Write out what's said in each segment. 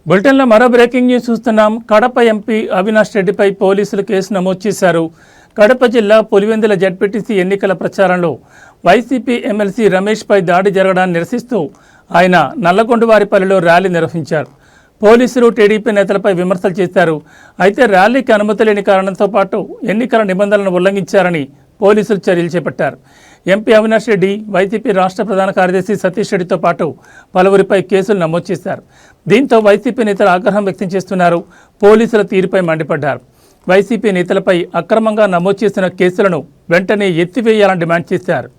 బులెటిన్లో మరో breaking news చూస్తున్నాం. కడప ఎంపీ అవినాష్ రెడ్డిపై పోలీసులు కేసు నమోదు చేశారు. కడప జిల్లా పులివెందుల జడ్పీటీసీ ఎన్నికల ప్రచారంలో వైసీపీ ఎమ్మెల్సీ రమేష్పై దాడి జరగడాన్ని నిరసిస్తూ ఆయన నల్లగొండవారిపల్లిలో ర్యాలీ నిర్వహించారు. పోలీసులు టీడీపీ నేతలపై విమర్శలు చేశారు. అయితే ర్యాలీకి అనుమతి లేని కారణంతో పాటు ఎన్నికల నిబంధనలను ఉల్లంఘించారని పోలీసులు చర్యలు చేపట్టారు. ఎంపీ అవినాష్ రెడ్డి, వైసీపీ రాష్ట్ర ప్రధాన కార్యదర్శి సతీష్ రెడ్డితో పాటు పలువురిపై కేసులు నమోదు చేశారు. దీంతో వైసీపీ నేతలు ఆగ్రహం వ్యక్తం చేస్తున్నారు. పోలీసుల తీరుపై మండిపడ్డారు. వైసీపీ నేతలపై అక్రమంగా నమోదు చేసిన కేసులను వెంటనే ఎత్తివేయాలని డిమాండ్ చేశారు.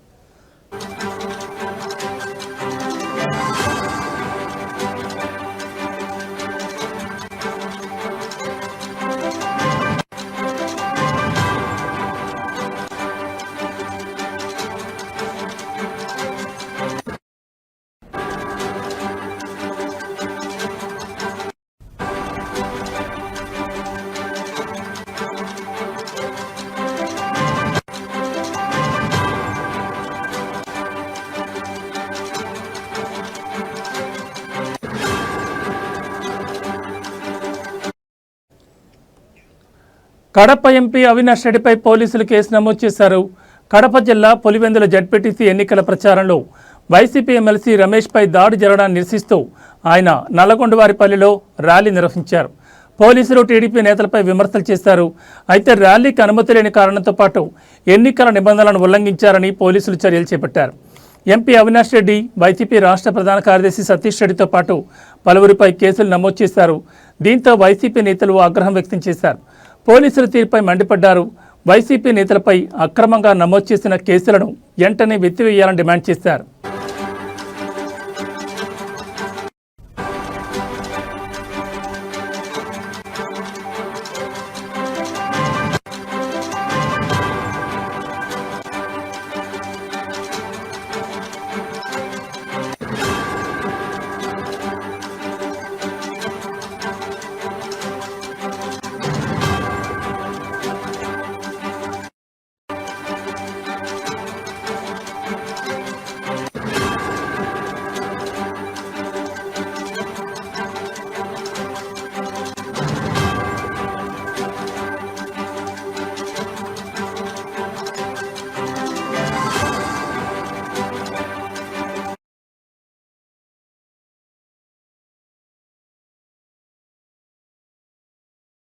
కడప ఎంపీ అవినాష్ రెడ్డిపై పోలీసులు కేసు నమోదు చేశారు. కడప జిల్లా పులివెందుల జడ్పీటీసీ ఎన్నికల ప్రచారంలో వైసీపీ ఎమ్మెల్సీ రమేష్పై దాడి జరగడాన్ని నిరసిస్తూ ఆయన నల్లగొండవారిపల్లిలో ర్యాలీ నిర్వహించారు. పోలీసులు టీడీపీ నేతలపై విమర్శలు చేశారు. అయితే ర్యాలీకి అనుమతి లేని కారణంతో పాటు ఎన్నికల నిబంధనలను ఉల్లంఘించారని పోలీసులు చర్యలు చేపట్టారు. ఎంపీ అవినాష్ రెడ్డి, వైసీపీ రాష్ట్ర ప్రధాన కార్యదర్శి సతీష్ రెడ్డితో పాటు పలువురిపై కేసులు నమోదు చేశారు. దీంతో వైసీపీ నేతలు ఆగ్రహం వ్యక్తం చేశారు. పోలీసుల తీరుపై మండిపడ్డారు. వైసీపీ నేతలపై అక్రమంగా నమోదు చేసిన కేసులను వెంటనే ఎత్తివేయాలని డిమాండ్ చేశారు.